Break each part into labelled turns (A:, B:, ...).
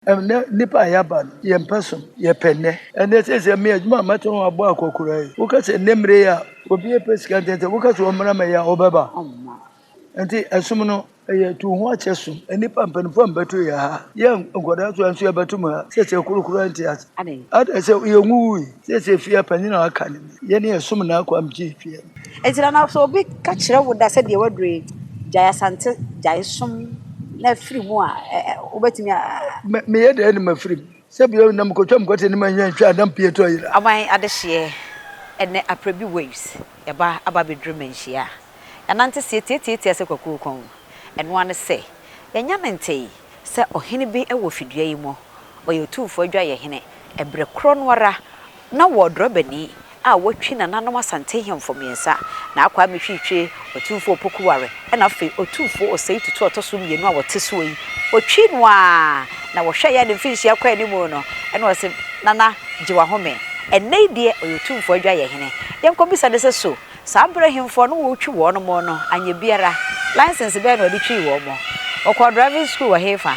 A: Nipa yaban ye person ye penne and they say me adwuma mato abo akokura yi wo ka se nemre ya obi e pesika tete wo ka se o mra me ya obeba enti asum no ye tu ho achesu nipa mpanfo ambeto ya ha ye ngoda so anso ya betum ha se kurukuru anti as ada se ye nwu se fia panina aka ne ye ne asum na akwa mji fia
B: enti na so obi ka kire wo da se de wadure jaya sante jaya sum na free mu a obetimi
A: me ye de ni mafrim se bi na mkotwa mkote ni manya ntwa adam pieto yira
B: aban adehye ene Aprebi waves eba aba bedru menhia anante se tietie se kwakukon eno ane se yenya nentei se ohene bi ewo fidua yi mo oyo Otumfuo Adwaayɛhene ebre kro nwara na wodro bani a watwi na nanom asante hemfo miensa na akwa metwitwe Otumfuo pokuware na afi Otumfuo osei tutu otoso mienu a woteso yi otwi no a na wohwe ya ne finhia kwa ni mu no ena wose nana jiwa home enne die Otumfuo Adwaayɛhene yemko bisa de so sa abrahimfo no wotwi wo no mo no anya biara license be na odi twi wo mo okwa driving school wa hefa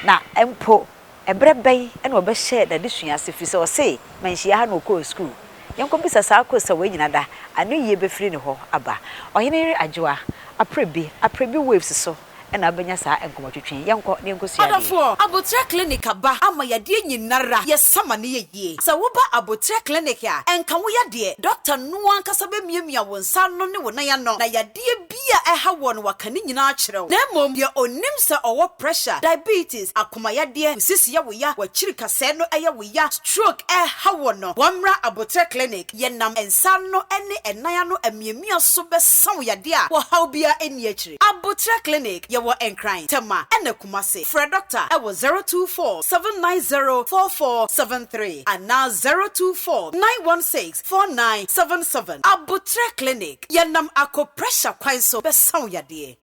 B: na empo ebrebei ena obehye da disua se fi se o se manhia ha no ko school yemko bisa sa akosa we nyina da anu ye befiri ne ho aba ohene agyewa Aprebi waves so ena abenya sa enkomotwetwe yenko ne nkosia
C: Otumfuo abotre clinic aba ama yade nyinara ye sama ne yeye sa wo ba abotre clinic a enka wo yade doctor no ankasa be miamia wo nsa no ne wo na ya no na yade bia eha wo no wakane nyina akyerew na mom ye onim se owo pressure diabetes akoma yade sisi ya wo ya wachiri kase no eya wo ya stroke eha wo no wamra abotre clinic ye nam ensa no ene enaya no amiamia so be sawo yade a wo haw bia eni akiri abotre clinic ye wo encrying tema ene kumase Fred doctor ewo 024 790 4473 and now 024 916 4977 abotre clinic ye nam ako pressure kwan so be sawo yade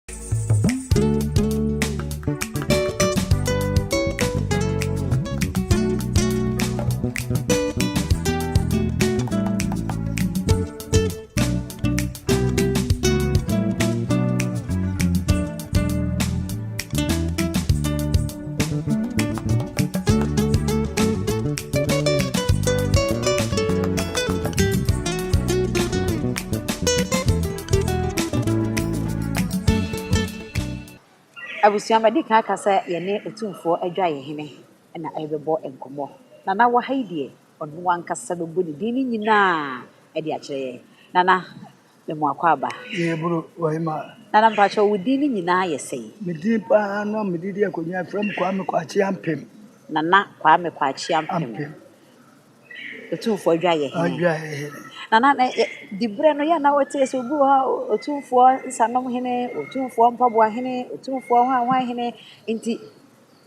B: abusia madi kan kasa ye ne Otumfuo Adwaayɛhene na ebebo enkomo nana wo haidie onu wankasa bebu ne dini nyina e de akire nana le mu akwa aba
A: ye buru wahima
B: nana mpacho wo dini nyina yesei
A: medi pa no medi dia konya from kwachi ampem
B: nana kwachi ampem Otumfuo Adwaayɛhene nana dibre no ya na wote so bu ha Otumfuo nsanom hene Otumfuo mpaboahene Otumfuo hwanhene nti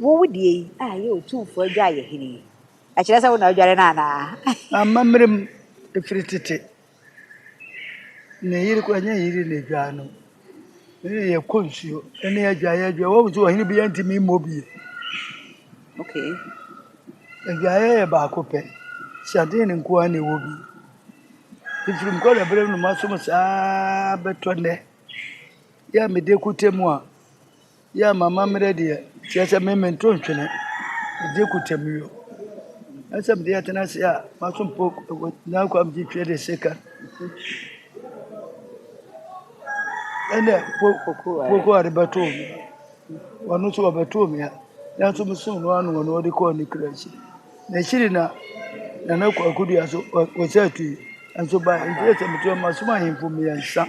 B: wo wudie a ye Otumfuo Adwaayɛhene a kire sa wo na adware na na
A: amamrem efritete ne yiri ko anya yiri ne dwa no ye konsuo ene adwaayɛ wo wuzo hene bi yantimi mobi
B: okay
A: adwaayɛ ba ko pe siade ne nko ane wo bi ifrim ko da brem no maso sa betonde ya mede kutemu a ya mama mre de tiasa memento ntwene de kutemu yo asa mede atena se a maso mpo na kwa mji twe de seka ene poko aribato wanu so abato mi ya so musu no anu no de ko ni krashi na shiri na kwa kudu aso o chatu anso ba nti mto masuma himfu miyansa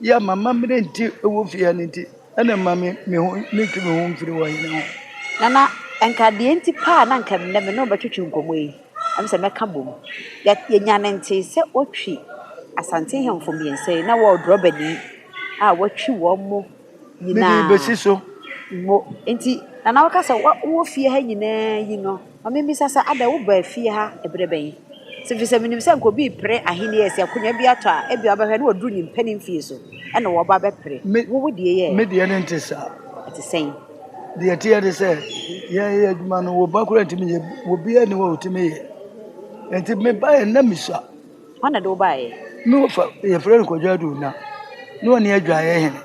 A: ya mama mre nti ewo fia nti ana mama me ho nti me ho mfiri wa hina
B: nana enka de nti pa na nka me no betwetwe nkomo yi am se meka bom ya nyane nti se otwi asante hemfo miyansa na wo drobani a watwi wo mo nyina
A: me besi so
B: mo nti nana wakasa wo fie ha nyina yi no mama sasa ada wo ba fie ha ebreben sifise minim se nko bi pre ahene ese akonya bi ato a ebi abahwe na oduru nyimpa nim fie so ena wo ba be pre wo wodie ye
A: me de ne ntesa
B: ati sen
A: de tie de se ye adwuma no wo ba kura ntimi ye wo bia ne wo otimi ye enti me ba ye na misa
B: ona do ba ye
A: me wo fa ye frere ko jadu na no ne Adwaayɛhene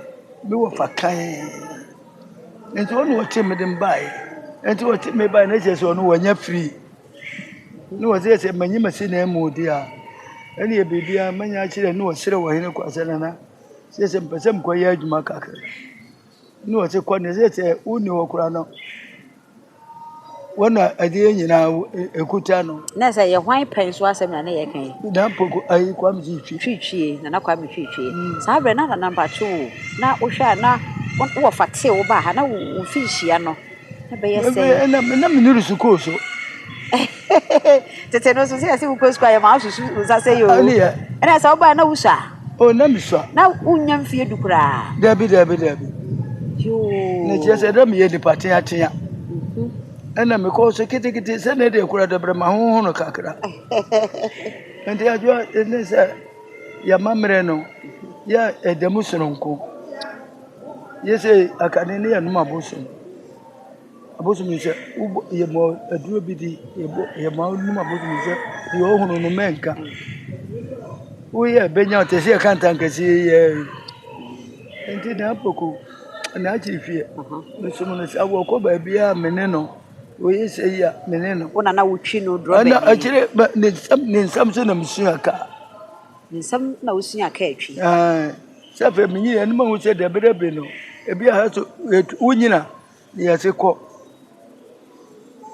A: me wo fa kan enti wo no wo timi de mba ye enti what me ba na chese ono wanya free no was say manyi machine mu dia ene e bibia manya kire no sere wo hene kwasana na sese mpesem ko ya adwuma kakra no was ko ne sese uni wo kura no wana ade nyina ekuta no
B: na say ye hwan penso asem na ye kan
A: na poko ayi kwa mi
B: twitwie na kwa mi twitwie sa bre na number 2 na wo hwa na wo fate wo ba ha na wo fihia no na be ye say
A: na me niru suko so
B: tete no so say asi wo ko square ya ma susu usa say yo na sa wo ba na wo sha
A: o na mi swa
B: na unya mfie dukura
A: dabi
B: yo
A: ne chese do me ye di patin atia ena me ko so kitikiti se ne de kura de bre ma ho no kakra enti ajo ne se ya mamre no ya edemu sononko yese akane ne ya no mabosun abosun se ye mo aduro bi di ye ma no mabosun se yo hunu no menka wo ye benya te se kanta nkasi ye enti na poko na achifie me so no se awo ko ba bia mene no we say ya meneno
B: wona na wutwi no dro be
A: na akire ne nsam so na msua ka
B: ne nsam na wusua ka atwi
A: safe minyi ya nima wo se de be no ebi ha so wunyina ya se ko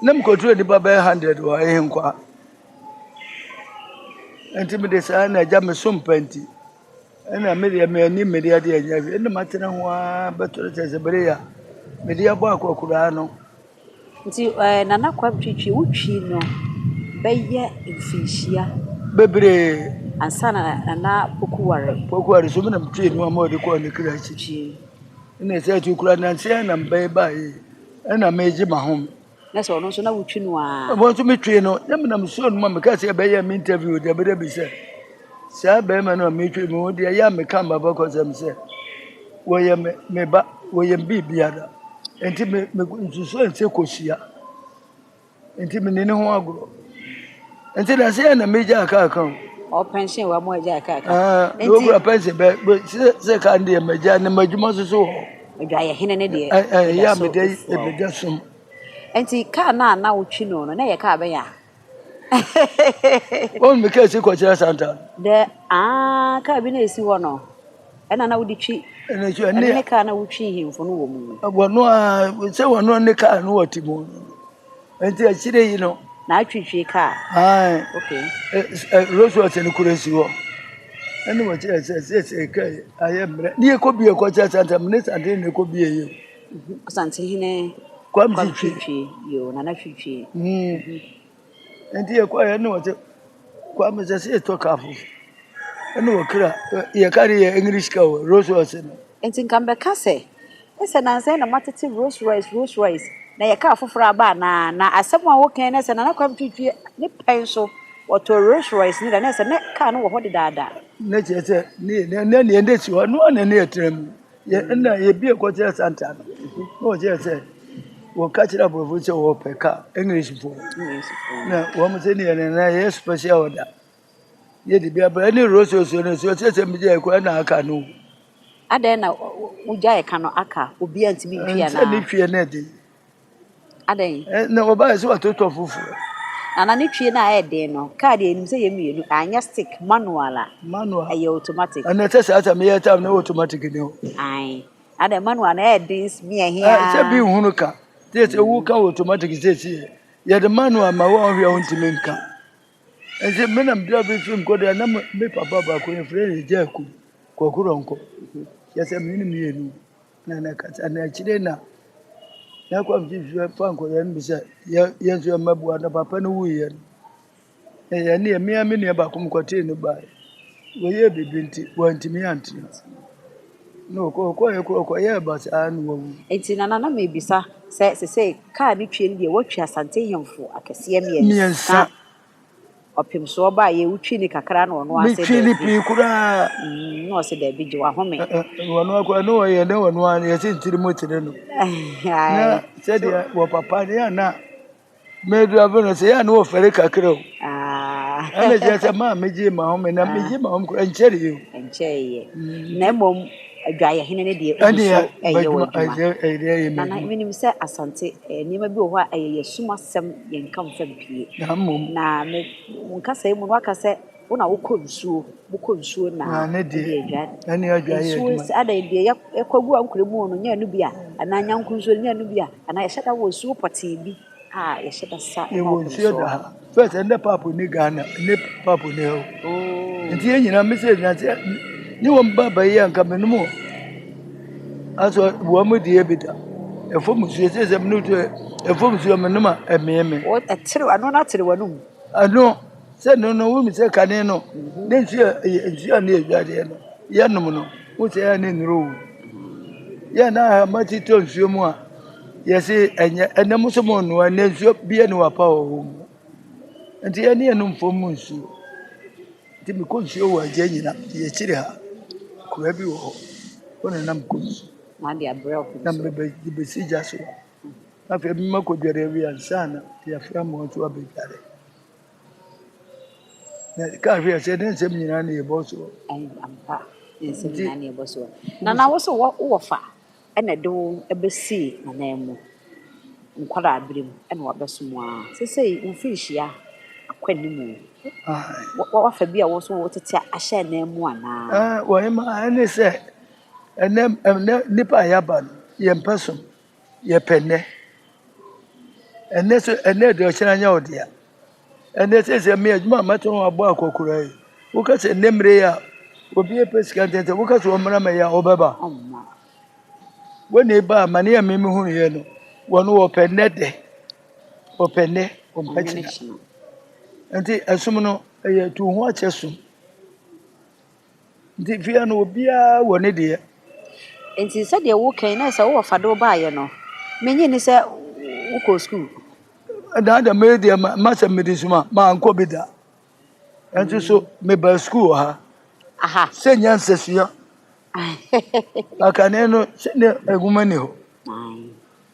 A: nam kontro di baba 100 wa enkwa enti me de sa na ja me so mpanti ena me de me ani me de ade anya ena matena ho a betore se bere ya me de abo akokura no
B: nti nana kwa twitwi wutwi no beye mfishia
A: bebre
B: ansana na pokuware
A: so me mtwe no ma de ko ne kira chi ina se tu kura na se na mbe ba yi ena meji mahom
B: na so no so na wutwi no a
A: bo so metwe no na me na mso no ma ka se beye me interview de bere bi se sa be ma no metwe me de ya me kan baba ko se me se wo ye me ba wo ye bibiara enti me nsuso enti kosia enti me ne ho agro enti na se na meja aka
B: o pension wa mo eja aka
A: enti wo bra pension be se ka ndi meja ne madwuma so ho
B: Adwaayɛhene ne de
A: ya me de ebeja som
B: enti ka na wutwi no na ye ka be ya
A: on me ka se ko kira santa
B: de ka bi na esi ho no ena na wudi twi
A: ene jo ne
B: ka na wutwi himfo no wo mu
A: wono a se wono ne ka no watimo enti akire yi no
B: na atwitwi ka
A: okay rose water ne kuresi ho ene mo che se ka aye mre ni ko bi ko cha santa minister de ne ko bi ye
B: asante hine
A: kwa mtwitwi
B: yo na twitwi
A: enti e kwa ye ne wote kwa mze se to kafu ene wo kra ye kare ye english ka rose water
B: enti nkambe ka se ese na nse na matete Rolls Royce na ye ka afoforo aba na asem a wo kan na se na kwa mtwitwi ne penso wato Rolls Royce ni da na se ne ka no wo hodi dada
A: na chese ni ne ende si wo no na ne etrem ye na ye bi ko chese santa no chese wo ka chira bo se wo peka english fo na wo mo se ni na ye special order ye di bia ba ni Rolls Royce no so chese mi je ko na aka no
B: ada na uja e kano aka obi antimi twia na
A: ni twie na de
B: ada
A: na oba se watoto fufu
B: ana ni twie na e de no ka de enim se ye mienu anya stick manual aye automatic
A: ana tese ata me ye tam na automatic ni ho
B: ai ada manual na e de mi e hia
A: se bi hunu ka tese wu ka automatic tese ye de manual ma wo hwe ho ntimi nka enje me na mbia bi film ko de na me papa ba ko frere je ku kokuronko yase mini mienu na kata na chire na kwa mjiju fanko ya mbisa yenzo ya mabu na papa no wuye ya ni emi ami ne ba kumkote no ba wo ye bibinti wantimi anti no ko ye ba sa anu wo
B: enti na mebisa se ka ni twie ndi e watwa asante hemfo akese miensa opim so ba ye wutwi ni kakra na ono ase
A: de mi twi kura
B: no se de bi je wa home
A: wono akwa no ye ne wono an ye sintiri motire no na se de wo papa ne na medu abeno se ya no wo fere kakra o ana je se ma meji ma home na meji ma home ko encheri yo
B: encheye na mom Adwaayɛhene ne deɛ
A: ɛne
B: ɛyɛ wɔ
A: badwuma ɛyɛ
B: Nana minim sɛ asante nneɛma bi wɔ hɔ a ɛyɛ yɛsum asɛm yɛnka mfa mpie. Na me nkasa yi mu no aka sɛ wo na wokɔ nsuo na
A: ne deɛ ɛne
B: nsuo
A: adwaayɛ
B: ada deɛ yɛkɔgu a nkura mu no nyɛ no bi a anaa nyanko nsuo nyɛ no bi a anaa yɛhyɛ da wɔ nsuo pɔtee bi a yɛhyɛ da sa
A: yɛwɔ nsuo da ha first ɛnɛ papo ne Ghana ne papo ne hɔ nti yɛn nyinaa mesɛ na sɛ ne wɔn ba yi anka menom aso wɔn mu deɛ bi da ɛfɔ musuo sɛ sɛ menu to ɛfɔ musuo menom a ɛmɛɛmɛ
B: ɛtere ano na tere wɔnum
A: ano sɛ no wo mi sɛ kane no ne nsuo ne adwadeɛ no yɛnom no wo sɛ yɛ ne nuro yɛ na mati to nsuo mu a yɛse ɛnyɛ ɛnam so mo no ne nsuo bia ne wapa wɔ mu nti yɛ ne yɛnom fom mu nsuo nti me kɔ nsuo wɔ agya nyina yɛkyiri ha kura bi wɔ hɔ wɔn nam kɔ nsuo
B: na de abrɛ ɔkɔ
A: na bɛsi gya so afei bi ma kɔ dware wi ansa na yɛfra mo nso abɛdware na ka hwɛ sɛ ne nsɛm nyinaa ne yɛbɔ so
B: ai ampa nsɛm nyinaa ne yɛbɔ so na wo so wɔ fa ɛna de wo ɛbɛsi na nan mu nkwara abrɛ mu ɛna wabɛsom a sesei mfiri hyia akwani mu wafa bi a wo so wotete ahyɛ nan mu ana
A: wɔn ma ɛne sɛ ɛnɛ nipa yaba no yɛmpɛ so yɛpɛ nnɛ ɛnɛ so ɛnɛ de ɔkyerɛ anya ɔdea ɛnɛ sɛ me adwuma mɛto no abɔ akɔkora yi woka sɛ nnɛ mmere a obi epɛ sika ntɛntɛ woka sɛ ɔmmra ma yɛ a ɔbɛba wɔne ba amane a meme hu yɛ no wɔno wɔpɛ nnɛ dɛ wɔpɛ nnɛ ɔmpakyina nti ɛsom no ɛyɛ tu ho akyɛ som nti fia no obiara wɔ ne deɛ
B: nti sɛ deɛ wo kan na sɛ wo fa do baayɛ no menyi ni sɛ wo kɔ school
A: da me deɛ masa medisuma ma ankɔ bi da nti so me ba school ha
B: aha
A: sɛ nyansa sua akane no sɛ ne aguma ni hɔ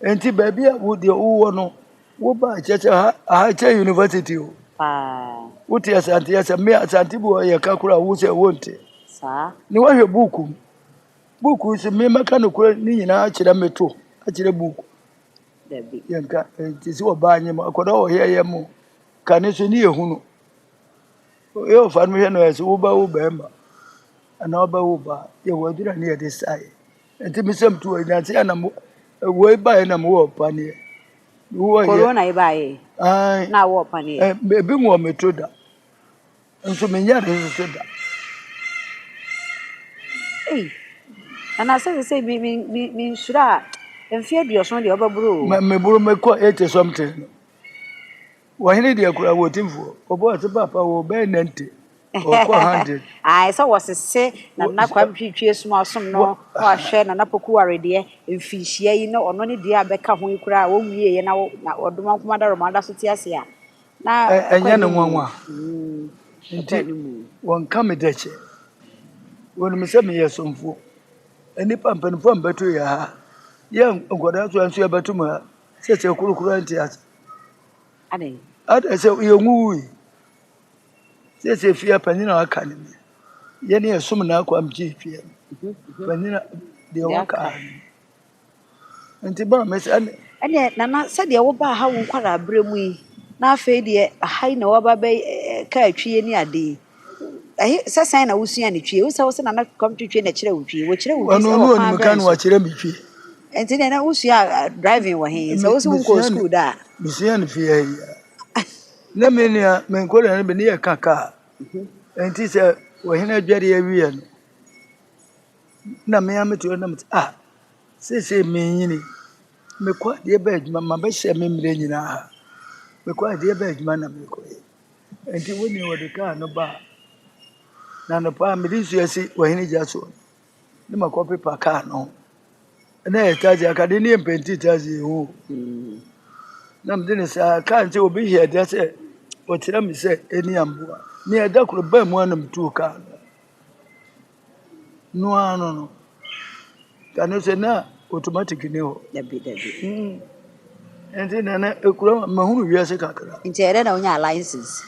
A: nti baabi a wo deɛ wo wɔ no wo ba kyɛkyɛ ha kyɛ university o wo te asante yɛ me asante bi wɔ yɛ kakura wo sɛ wonte
B: saa
A: ne wahwɛ buku so me maka no kura ni nyinaa akyerɛ meto akyerɛ buku
B: dabi
A: yɛnka nti sɛ ɔbaa nyɛ mu akɔda wɔ yɛ mu kane so ne yɛhunu yɛ ɔfa no hwɛ no yɛ sɛ woba wo bɛrima anaa ɔba wo ba yɛwɔ adura ne yɛde saeɛ nti mesɛm to wɔ nyase anam wɔ baeɛ na mowɔ ɔpaneɛ
B: corona ibaye na wo pani
A: ebi mu ometo da nso menyare nso da
B: ana say mi sura emfi aduoson de obaburo
A: me buru me ko 80 something wahene de akura Otumfuo obo ate papa wo be 90 o ko 100
B: ai so wasese na kwa mpitwie suma som no wa hwe na poku warede emfi hia yi na ono ne de abeka ho ikura wo wie ye na odoma komada romada so tiase a na
A: enya ne nwanwa nti won kam deche won me se me yesomfo eni pampanfo mbeto ya ha ye ngoda so anso abeto ma sese kurukuru antias
B: ade
A: ada se ye nwu sese fia panina aka ne ye ne yesum na akwa mji fia panina de waka nti ba me se
B: ene nana se de wo ba ha wo kwara abremu yi na afa de ahai na wo ba be ka atwie ni ade se san na wusua ne twie wo se wo se nana kwamtwie na kire wo twie wo kire wo
A: bi se wo fa ba no wa kire mi twie
B: enti na wusua driving wo he se wo se wo go school da
A: bisia ne fia yi na me ne me nkora ne be ne kaka enti se wo hena adware ya wi no na me ameto na mti se me nyini me kwa de ba adwuma ma ba hye me mre nyina ha me kwa de ba adwuma na me ko enti woni wo de ka no ba na no pa me di suasi wo hena gya so ne ma ko pepa ka no na etaji akade ne mpenti taji ho na mde ne sa ka nti obi hia de se o tira me se eni amboa me eda kro ba mu anam tu ka no ano no kanu se na automatic ne ho
B: dabi
A: enti na ekura mahunu wiase kakra
B: nti ere na onya license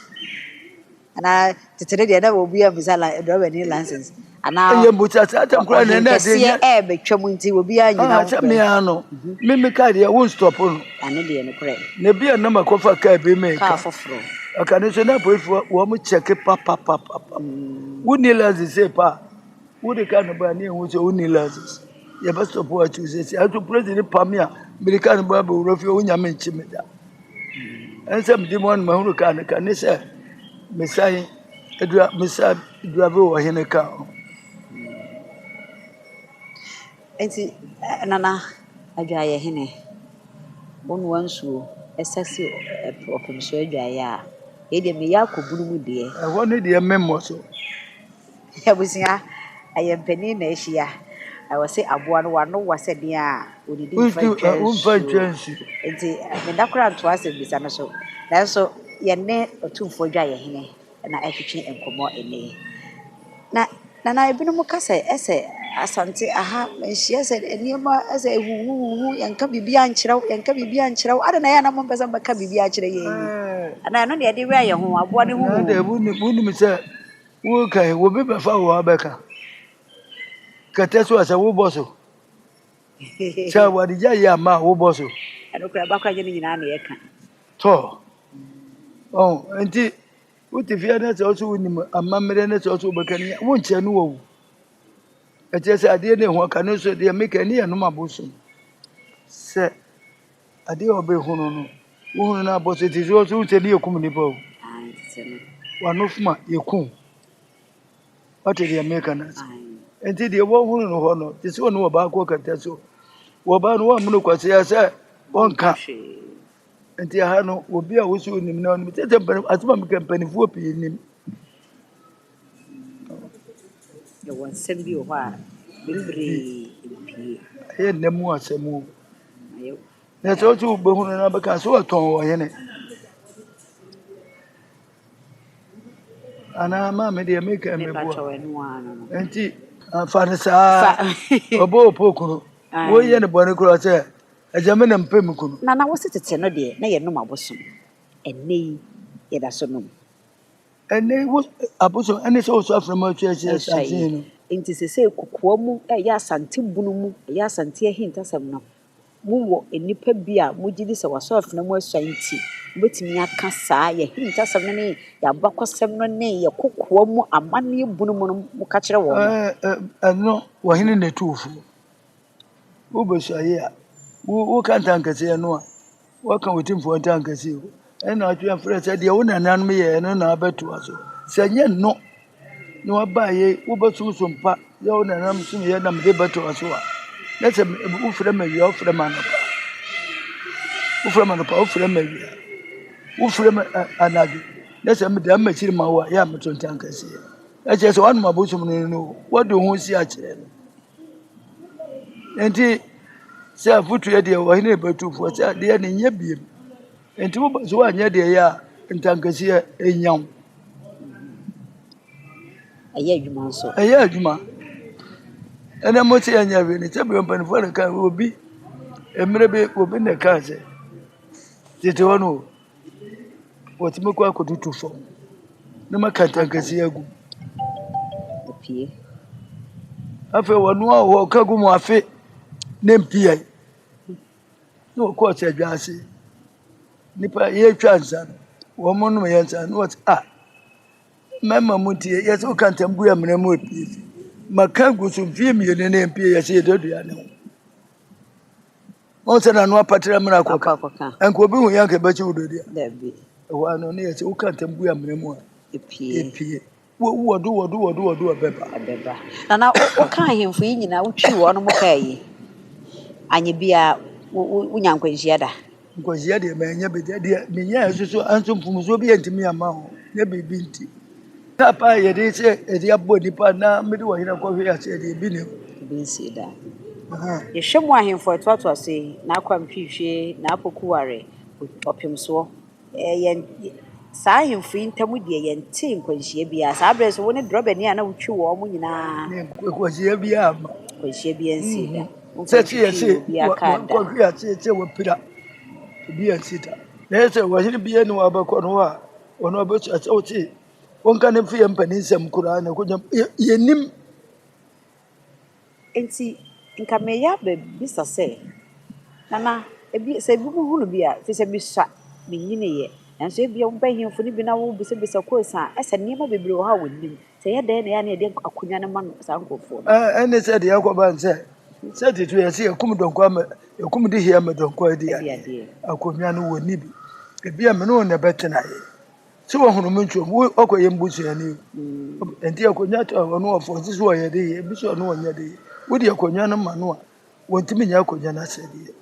B: ana tetere de na obi a misala driver ni license ana
A: ye mucha sa tam kura na na de
B: e betwa mu nti obi anyina
A: wo me ano me ka de won stop no
B: ane de no kure
A: na bia na makofa ka be me
B: ka foforo
A: aka ne so na boyfo wo mu check pa woni lazi se pa wodi ka no ba ne hu so woni lazi ye ba stop wa chu se ato president pamia america no ba be rofi wo nya me nchi me da ense mdi mo ma hu ka ne se mesai edua mesa edua be wo hene ka
B: enti nana Adwaayɛhene wonu wansuo esase opemso Adwaayɛ a ye de me yakobunu mu de
A: ho ne de memmo so
B: abusia ayempani na ehia I was say aboa no wano wase de a odidi
A: mfa
B: enti me dakora nto ase bisa no so nanso ye ne Otumfuo Adwaayɛhene na etwetwe enkomo ene na ebinum kasa ese asante aha menhia se eniema ese ehuhu yanka bibia nkyerɛw ada na ya na mo pesa baka bibia kyerɛ ye ana no de de wi aye ho aboa ne hu
A: na de bunu mi se wo kai wo be ba fa wo abeka kateso asa wo boso cha wadi ja ya ma wo boso
B: ano kura bakwa je nyina na ye ka
A: to enti uti fia na se oso woni amamere na se oso beka ni wo nche no wo ete se ade ne ho ka no so de meka ni ya no maboso se ade obe hunu no wo hunu na boso ti so so te ni ekum ni ba wanofuma yekum wate de meka na enti de wo hunu no ho no ti se no ba ko kanta so wo ba no wa mu no kwase ya se onka enti ha no obi a wo so nim na no tete atuma me kampanifuo pii nim
B: ye won sembi o ha bebre pii
A: ye nemu asemu ayo na so tu be hunu na baka so ton wo hene ana ma me de meka me bo enti afanisa obo pokuru wo ye ne bone kuro se ajame na mpem kunu
B: na wo setete no de na ye nom abosom enne ye da so nom
A: enne wo abosom enne so aframa tuachi asante no
B: enti sese kokoa mu ya asante bunu mu ya asante ahintasam no mu wo enipa bi a mu gidi se waso afna mu asanti betimi aka saa ye hintasam no ne ya bakosem no ne ye kokoa mu amane bunu mu ka kire wo
A: no wo hene ne tufu wo besaye a wo kan tankase no a wo kan Otumfuo tankase o na atwe afre se de wo nananum ye no na abeto aso se nye no no abaye wo besusumpa ye wo nananum sum ye na mde beto aso a na se wo frɛ ma wi wo frɛ ma no wo frɛ ma wi wo frɛ ma anagi na se mde amachiri ma wo ya meto tankase e je se wanu mabusum no wo de ho si a kire enti se afutu ye de wo hene Batufuo se de ne nya biem enti wo so anya de ya ntankase enyam
B: aye adwuma nso
A: aye adwuma ene mo se anya bi ne tebe mpanifo na ka obi emre be obi ne ka se tete wono wotime kwa kodutufo ne makantankase agu
B: opie
A: afa wono a wo ka gu mo afe nempia no ko se dwase nipa ye twa nsa wo mo no ye nsa no mama mutie ye so kantam gu amena mu opie maka gu so fie mi ne nempia ye se dodua ne on se na no apatra mra koka enko bi hu yanke bachi udodua
B: dabi
A: wo ano ne ye se wo kantam gu amena mu
B: opie
A: wo do beba
B: na o kan ahemfo yi nyina wo twi wo no mo kai anye bia wo nyankwanhia da
A: nkwazia de ma nya be de me nya so anso mfumuso bi antimi ama ho nya bibi nti papa ye de se e de abo nipa na me de wo hina ko hwe ya se de bi ne
B: bi nsi da ye hwemu ahemfo etoato ase na akwam hwehwe na apokuware opemso ye saa ahemfo yi ntamu de ye nte nkwanhia bia saa bre so wo ne drobani a na wo twi wo mo nyina
A: nkwazia bia ama
B: nkwanhia bia nsi da
A: seti yesi kwa hwea se wo pira bia sita nese wo hiri bia ni wa bakọ no a ono abetu ase oti wonka ne fie mpani nsem kura na kujam yenim
B: enti nka me ya be bisa se nana ebi se bi hu no bia fi se bi sha me nyine ye enso ebi o ba himfo ni bi na wo bisa kosa ese niema bebre wo ha wonim se ye den na ya na ye akonya ne ma no sa nkofo
A: ene se de yakoba nse se titu ye se yakum donko ama yakum de hia ma donko adi ade akonya no woni bi ebi a me no na betena ye se wo hunu mentwom wo okoye mbusu ani enti akonya to ono ofo se so ye de ye bi so no wonya de ye wo de akonya no ma no a wontimi nya akonya na se de ye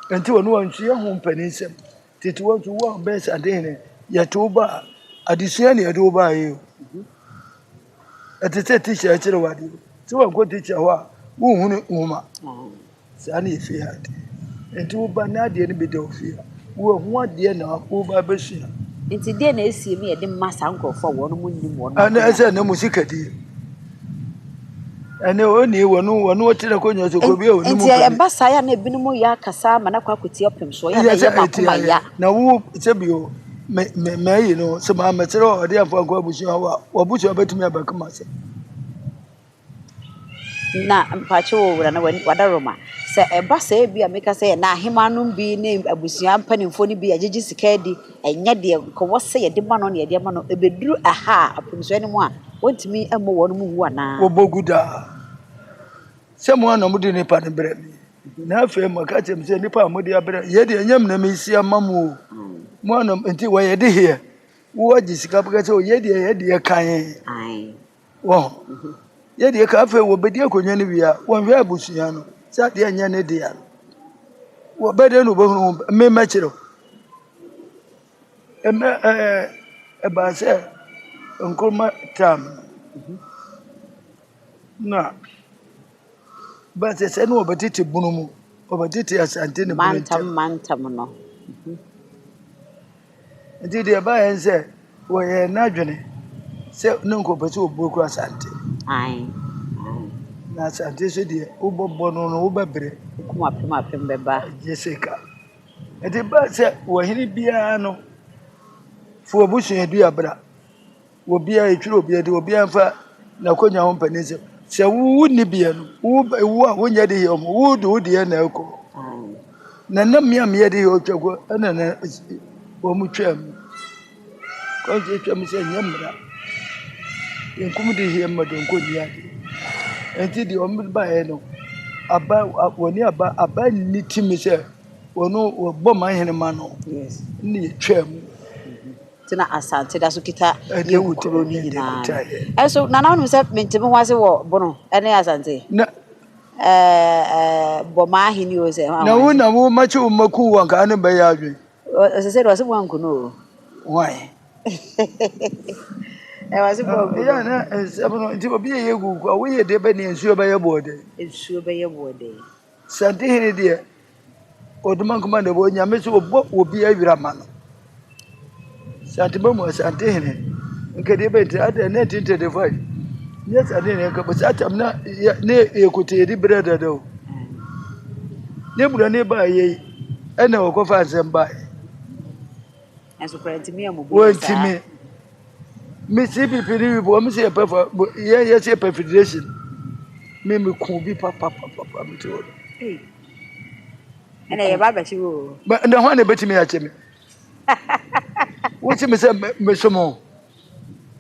A: enti wo no wanhwe ho mpani nsem titu wo to wo be sa de ne ye to ba adisua ne ye do ba ye atete teacher akire wade ti wo ko teacher ho a wo hunu nhoma sa na efi ade enti wo ba na ade ne be de ofi wo hu ade na wo ba besua
B: enti de na esi mi ye de masa nkofo wo no munnim wo no
A: ana ese na musika di ene oni wo no tire ko nya so ko bi oni mu
B: enti ya basa ya na ebinum ya kasa ma na kwa kweti opem so ya na ye makoma ya
A: na wo se bio me yi no se ma metere o de afọ akọ abusu wa obusu obetumi abakama se
B: na mpache wo wura na wadaroma se basa e bia meka se na ahemanu bi na abusua mpanimfo ni bi agegi sika di enye de ko wo se ye de ma no na ye de ma no ebeduru aha apemso ni mu a wontimi amo wo no mu hu ana
A: wo boguda se mo na mo de ni pa ne bre mi na afa mo ka chem se ni pa mo de abre ye de enyam na me isi amamu mo na enti wo ye de here wo agi sika baka se o ye de kan
B: ai
A: wo ye de ka afa wo bedi akonya ni bia wo hwe abusua no sa de anya ne de ya wo bede no bo hu me ma kire ba se nkurma tam na ba se no obetiti bunumu obetiti asante ne
B: mantam no
A: ndi de ba yen se wo ye na dwene se no nkopati oboku asante
B: ai
A: na asante so de ubobbo no wo babre
B: kuma apem beba
A: Jessica ndi ba se wo hini bia no fu obusu edu abra wo bia etwiro bia de obi anfa na konya ho mpanisem se wu ni bia no wu a wonya de yom wu do de na eko na nam ya de yo twego na wo mu twam ko je twam se nyamra yenkum de hie madon ko ni ade enti de o mu ba e no aba woni aba ni timi se wono wo bɔ man hene ma no
B: yes
A: ni twam
B: tina asante da so kita ye wuturo ni nyina eso na na no se mentime ho ase wo bono ene asante
A: na
B: bɔ ma hene o se
A: na wo machi wo maku wanka ane ba ya adwe
B: o se do se wanku no
A: why
B: was
A: ya na ebono nti obi ye gugu a wo ye de be ne nsuo ba ye bode sante hene de oduma kuma de bo nyame so obo obi awira ma no sante ba mo sante hene nke de be ade 1935 yes ade ne ka bo satam na ne ekote di brother do ne bura ne ba ye ene okofa asem ba
B: enso prentimi amubu
A: wantimi me CPP ni bo me se pefa ye se federation me ku bi papa me to
B: ene ye baba chi wo
A: ba na ho na betimi ya cheme wuti me se me somo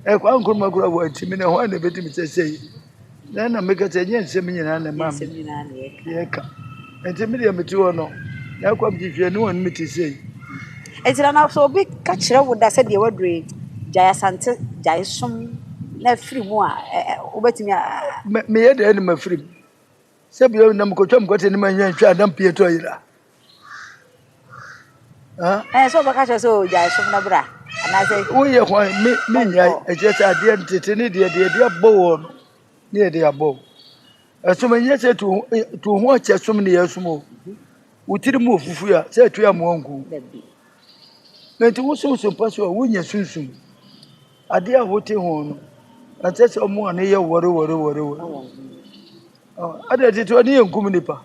A: e kwa nkuruma kura wantimi na ho na betimi se sei na me ka se nyen se me nyina na mam ye ka enti me de me ti wo no na kwa mjihwe ni won me ti sei
B: ezira na so obi ka kire wo da se de wadre jaya sante jaya som na firi mu a obetimi
A: me ye de ni mafiri se bi na mkotwa mkote ni manya ntwa adam pieto yira
B: so ba ka kire so jaya som na bra ana se
A: wo ye ho me nya ejesa ade ntete ni de abo no ni de abo asoma nya se tu ho che som ni yasumo wutiri mu ofufu ya se tu ya mo nku nti wo so paso wo nya sunsun ade a wote ho no atese omo an ye wore ade tito ni enkum nipa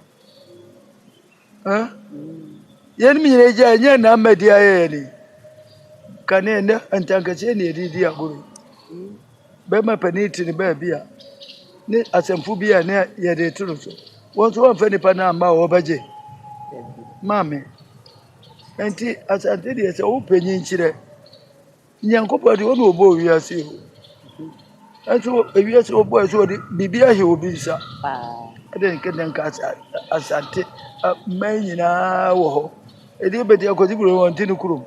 A: yen mi nyere ja nya na amadi aye ni kane ne antankache ne didi aguru be ma paniti ni ba bia ne asemfu bi a ne ye de turu so won so won fa nipa na amba wo baje mame enti asante de se wo panyin kire nyankopɔ de won obo wiase o anso wiase obo so de bibia he obi nsa ade nke nka asante man nyina wo ho edi beti akozi buru won tinu kurum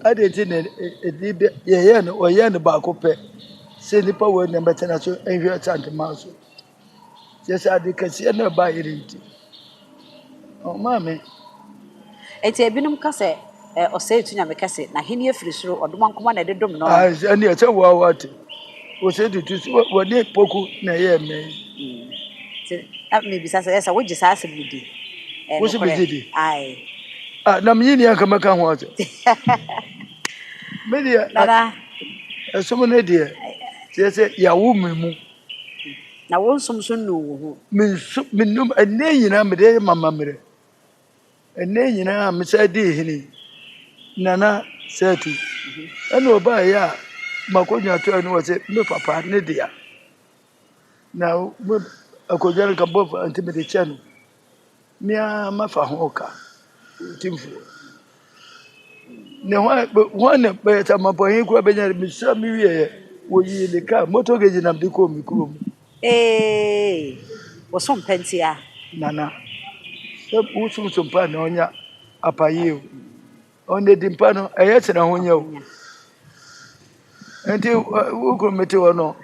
A: ade ti ne edi be ye no oye ne ba ko pe se nipa wo ne betena so ehwe asante ma so se ade kase na ba irinti o mame
B: eti ebinum kase ose etu nya me kase na hene afiri soro odoma nkoma na de dom no
A: ani e se wo wate o se tutu wo ne poku na ye me
B: me bisa se wo gisa asem di
A: wo se bi
B: ai
A: na mnyini aka maka ho aso media
B: nana
A: esomo ne de se ya wo memu
B: na wo nsomso no wo ho
A: minum ene nyina me de mama mere ene nyina me sa di hini nana setu ene oba ya makonya to ene wo se me papa ne dia na akojan ka bof anti me de chanu mia mafa ho ka Otumfuo ne ho ne be ta mapohin kura benya misra mi wie wo yi le ka moto geji na bi ko mi kurom
B: wo som pentia
A: nana se wo sum pa na onya apaye o onde dimpa no eye tena ho nya o enti wo ko mete wo no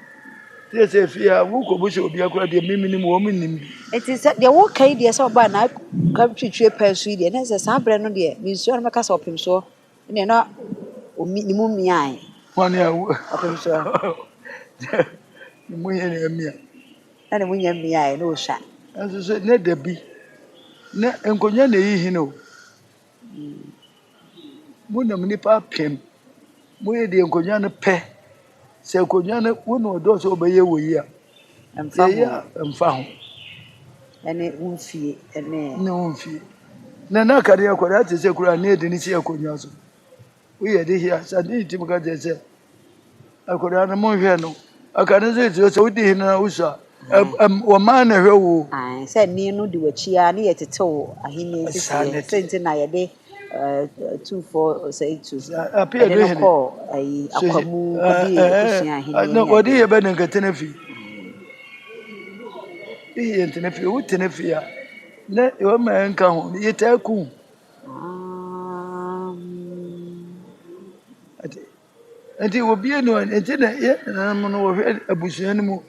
A: se fia wo ko bu se obi akura de mimini mo minim
B: enti se de wo kai de se oba na ka twitwe pa su de na se sa bre no de mi su na meka se opim so ne na o ni mu mian
A: wani a
B: opim so
A: ni mu ye ne mia
B: na ne mu nya mian na o sha
A: enso se ne da bi na enkonya na yi hino mu na mni pa pem mu ye de enkonya no pe se enkonya no wo no do so obeye wo yi a emfa ho
B: ene unfie ene
A: ne unfie na kare akora ate se kura na edi ni se enkonya so wo ye de hia sa de tim ka je se akora na mo hwe no aka ne se wo di hina na usa wo ma na hwe wo
B: se ni no di wachi a ne ye tetew ahini sente na ye de 24 say 2
A: Aprebi
B: ko ai akwamu kodi kusia ahini
A: na odi ye be nka tenafi ye tenafi wo tenafi a na e ma nka ho ye ta ku ati obi eno enti na ye na mo no wo hwe abusuan mu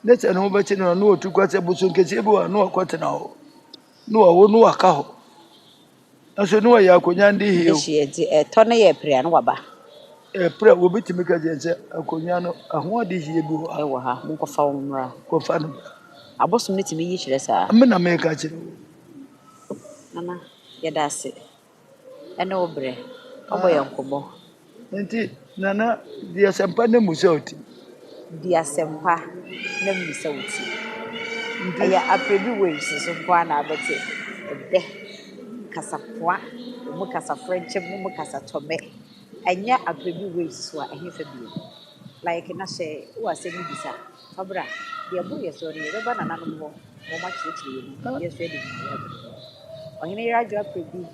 A: na tse no ba chi no no otu kwase abusuan kese bi wa no akwatena ho no wo no aka ho aso no ya akonya ndi hiyo
B: to na ye pre no waba
A: pre wo bitimi ka je se akonya no aho ade hie bi ho
B: ewo ha mo ko fa wo mra
A: ko fa no
B: abosom ne timi yi kire sa
A: me na me ka kire
B: nana ye da se ene obre obo ye nkobo
A: enti nana dia sempa ne musauti
B: dia sempa ne musauti aya Aprebi waves so kwa na abete ebe kasapoa mu kasa french mu kasa tome anya Aprebi waves so ahefa bi like na she wo asemi bisa fabra dia bu ye so ni beba na nanom ho mo ma chire chire ni ye so edi ni ya ohene ya jo Aprebi